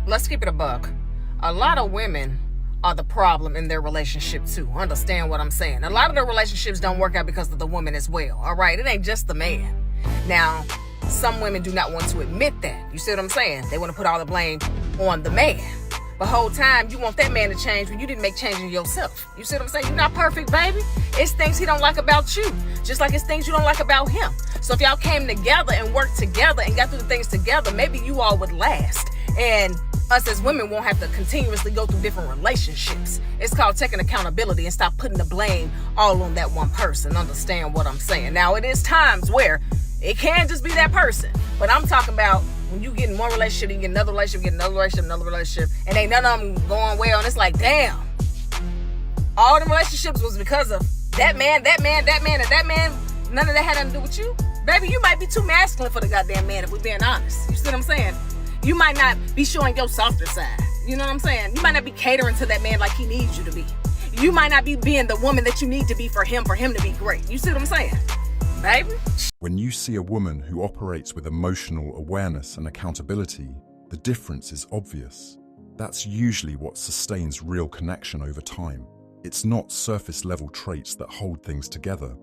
let's keep it a buck. A lot of women are the problem in their relationship too. Understand what I'm saying? A lot of their relationships don't work out because of the woman as well. All right, it ain't just the man. Now, some women do not want to admit that. You see what I'm saying? They want to put all the blame on the man. The whole time you want that man to change when you didn't make change in yourself. You see what I'm saying? You're not perfect, baby. It's things he don't like about you, just like it's things you don't like about him. So if y'all came together and worked together and got through the things together, maybe you all would last. And us as women won't have to continuously go through different relationships. It's called taking accountability and stop putting the blame all on that one person. Understand what I'm saying? Now, it is times where it can just be that person, but I'm talking about when you get in one relationship, you get another relationship, another relationship, and ain't none of them going well, and it's like, damn, all the relationships was because of that man, and that man, none of that had nothing to do with you. Baby, you might be too masculine for the goddamn man, if we're being honest. You see what I'm saying? You might not be showing your softer side. You know what I'm saying? You might not be catering to that man like he needs you to be. You might not be being the woman that you need to be for him to be great. You see what I'm saying? Baby? When you see a woman who operates with emotional awareness and accountability, the difference is obvious. That's usually what sustains real connection over time. It's not surface-level traits that hold things together.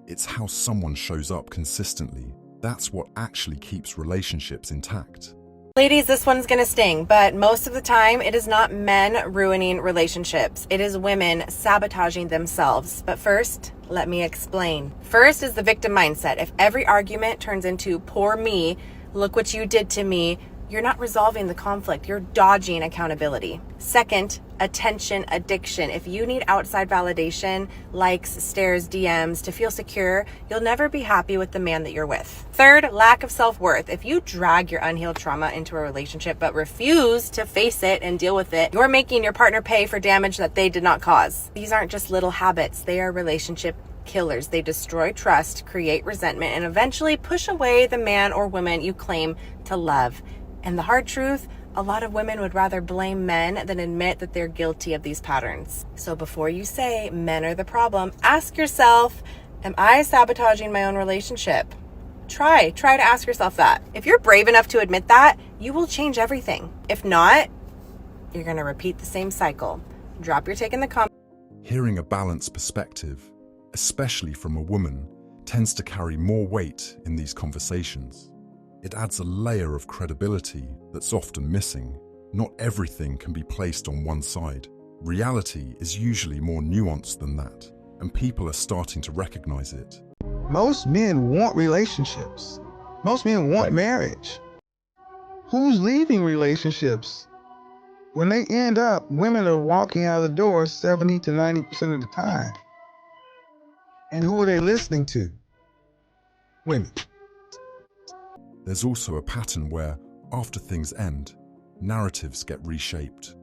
It's how someone shows up consistently. That's what actually keeps relationships intact. Ladies, this one's gonna sting, but most of the time it is not men ruining relationships. It is women sabotaging themselves. But first, let me explain. First is the victim mindset. If every argument turns into poor me, look what you did to me, you're not resolving the conflict. You're dodging accountability. Second, attention addiction. If you need outside validation, likes, stares, DMs to feel secure, you'll never be happy with the man that you're with. Third, lack of self-worth. If you drag your unhealed trauma into a relationship but refuse to face it and deal with it, you're making your partner pay for damage that they did not cause. These aren't just little habits. They are relationship killers. They destroy trust, create resentment, and eventually push away the man or woman you claim to love. And the hard truth, a lot of women would rather blame men than admit that they're guilty of these patterns. So before you say men are the problem, ask yourself, am I sabotaging my own relationship? Try to ask yourself that. If you're brave enough to admit that, you will change everything. If not, you're going to repeat the same cycle. Drop your take in the comments. Hearing a balanced perspective, especially from a woman, tends to carry more weight in these conversations. It adds a layer of credibility that's often missing. Not everything can be placed on one side. Reality is usually more nuanced than that, and people are starting to recognize it. Most men want relationships. Most men want marriage. Who's leaving relationships? When they end up, women are walking out of the door 70 to 90% of the time. And who are they listening to? Women. There's also a pattern where, after things end, narratives get reshaped.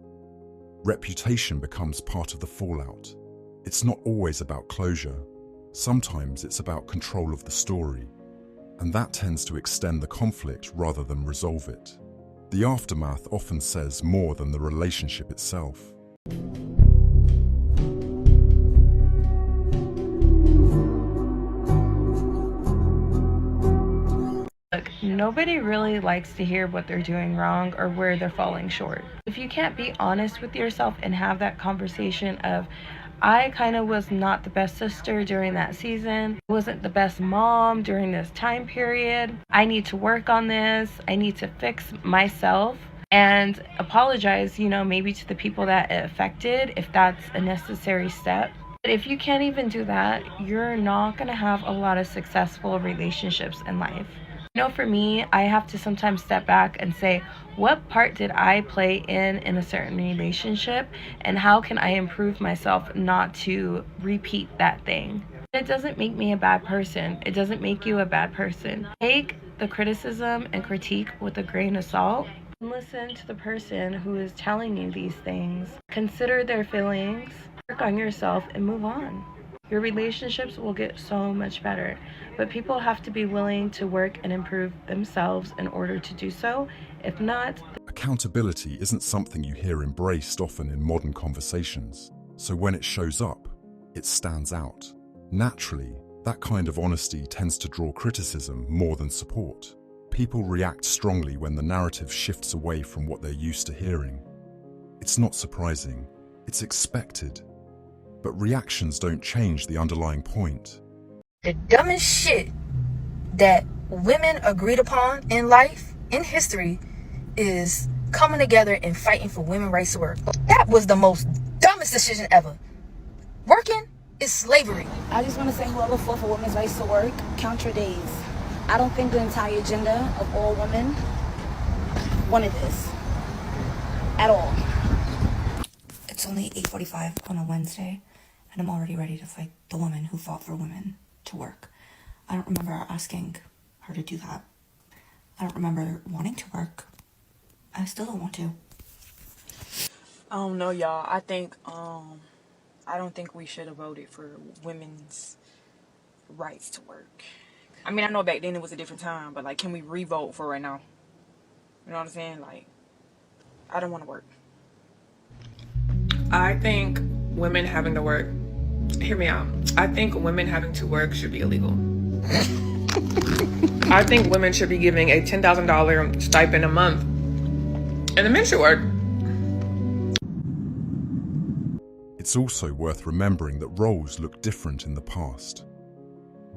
Reputation becomes part of the fallout. It's not always about closure. Sometimes it's about control of the story. And that tends to extend the conflict rather than resolve it. The aftermath often says more than the relationship itself. Look, nobody really likes to hear what they're doing wrong or where they're falling short. If you can't be honest with yourself and have that conversation of, I kind of was not the best sister during that season, wasn't the best mom during this time period, I need to work on this, I need to fix myself, and apologize, maybe to the people that it affected if that's a necessary step. But if you can't even do that, you're not going to have a lot of successful relationships in life. For me, I have to sometimes step back and say, what part did I play in a certain relationship, and how can I improve myself not to repeat that thing? It doesn't make me a bad person. It doesn't make you a bad person. Take the criticism and critique with a grain of salt. Listen to the person who is telling you these things. Consider their feelings, work on yourself, and move on. Your relationships will get so much better, but people have to be willing to work and improve themselves in order to do so. If not, accountability isn't something you hear embraced often in modern conversations, so when it shows up, it stands out. Naturally, that kind of honesty tends to draw criticism more than support. People react strongly when the narrative shifts away from what they're used to hearing. It's not surprising, it's expected. But reactions don't change the underlying point. The dumbest shit that women agreed upon in life, in history, is coming together and fighting for women's rights to work. That was the most dumbest decision ever. Working is slavery. I just want to say whoever fought for women's rights to work, count your days. I don't think the entire agenda of all women wanted this at all. It's only 8:45 on a Wednesday, and I'm already ready to fight the woman who fought for women to work. I don't remember asking her to do that. I don't remember wanting to work. I still don't want to. I don't know, y'all. I don't think we should have voted for women's rights to work. I mean, I know back then it was a different time, but like, can we re-vote for right now? You know what I'm saying? Like, I don't want to work. I think women having to work, hear me out. I think women having to work should be illegal. I think women should be giving a $10,000 stipend a month, and the men should work. It's also worth remembering that roles look different in the past.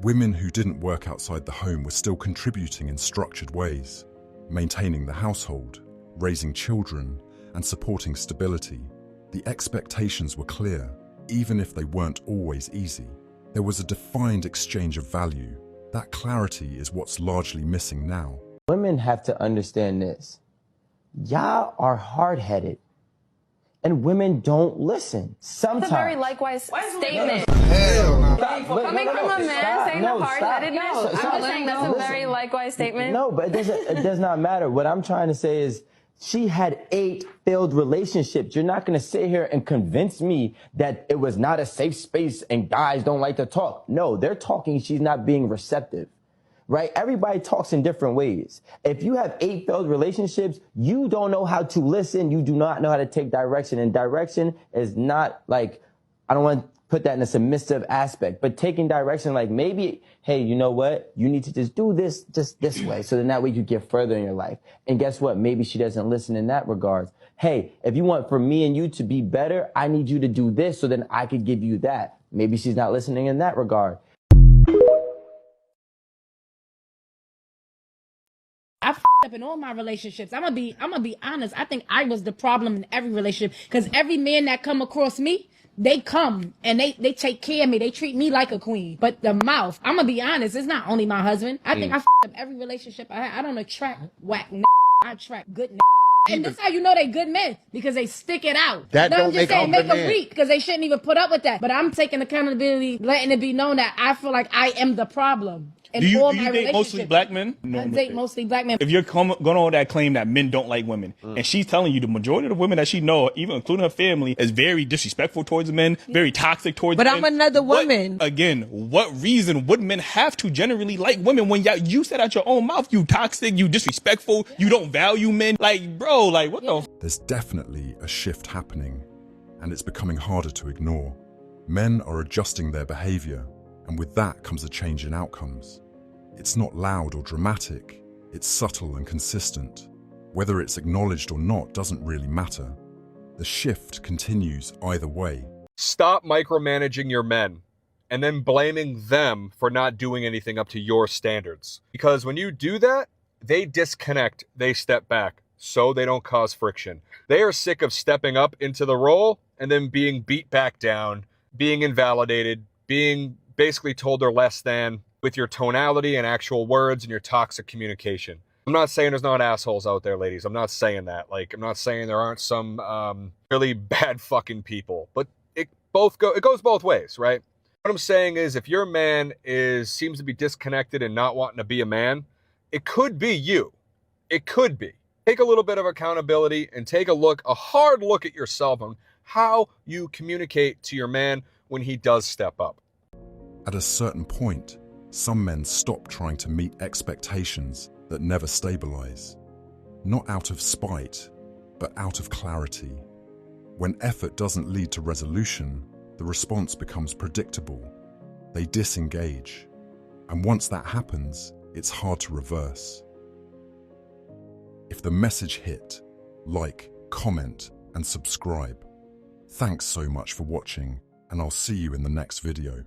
Women who didn't work outside the home were still contributing in structured ways, maintaining the household, raising children, and supporting stability. The expectations were clear, even if they weren't always easy. There was a defined exchange of value. That clarity is what's largely missing now. Women have to understand this. Y'all are hard-headed, and women don't listen. Sometimes. That's a very likewise statement. Coming from a man saying the hard-headed man, I'm just saying that's a very likewise statement. No, but it does not matter. What I'm trying to say is, she had 8 failed relationships. You're not going to sit here and convince me that it was not a safe space and guys don't like to talk. No, they're talking. She's not being receptive, right? Everybody talks in different ways. If you have 8 failed relationships, you don't know how to listen. You do not know how to take direction. And direction is not like, I don't want to put that in a submissive aspect, but taking direction, like maybe, hey, you know what? You need to just do this just this way. So then that way you get further in your life. And guess what? Maybe she doesn't listen in that regard. Hey, if you want for me and you to be better, I need you to do this so then I could give you that. Maybe she's not listening in that regard. I f***ed up in all my relationships. I'm gonna be honest. I think I was the problem in every relationship, because every man that come across me, they come and they take care of me. They treat me like a queen. But the mouth, I'm gonna be honest, it's not only my husband. I think I f***ed up every relationship I had. I don't attract whack n***. I attract good n***. And this how you know they good men, because they stick it out. That no, don't I'm just make saying, all make good them men. weak, because they shouldn't even put up with that. But I'm taking accountability, letting it be known that I feel like I am the problem. Do you date mostly black men? I date mostly black men. If you're going on that claim that men don't like women, and she's telling you the majority of the women that she know, even including her family, is very disrespectful towards men, very toxic towards men. But I'm another woman. What reason would men have to generally like women when you said out your own mouth, you toxic, you disrespectful, you don't value men? Like, bro, like, what the? There's definitely a shift happening, and it's becoming harder to ignore. Men are adjusting their behavior, and with that comes a change in outcomes. It's not loud or dramatic, it's subtle and consistent. Whether it's acknowledged or not doesn't really matter. The shift continues either way. Stop micromanaging your men and then blaming them for not doing anything up to your standards. Because when you do that, they disconnect, they step back, so they don't cause friction. They are sick of stepping up into the role and then being beat back down, being invalidated, being basically told they're less than, with your tonality and actual words and your toxic communication. I'm not saying there's not assholes out there, ladies. I'm not saying that. Like, I'm not saying there aren't some really bad fucking people, but it goes both ways, right? What I'm saying is, if your man seems to be disconnected and not wanting to be a man, it could be you. It could be. Take a little bit of accountability and take a hard look at yourself on how you communicate to your man when he does step up. At a certain point, some men stop trying to meet expectations that never stabilize. Not out of spite, but out of clarity. When effort doesn't lead to resolution, the response becomes predictable. They disengage. And once that happens, it's hard to reverse. If the message hit, like, comment, and subscribe. Thanks so much for watching, and I'll see you in the next video.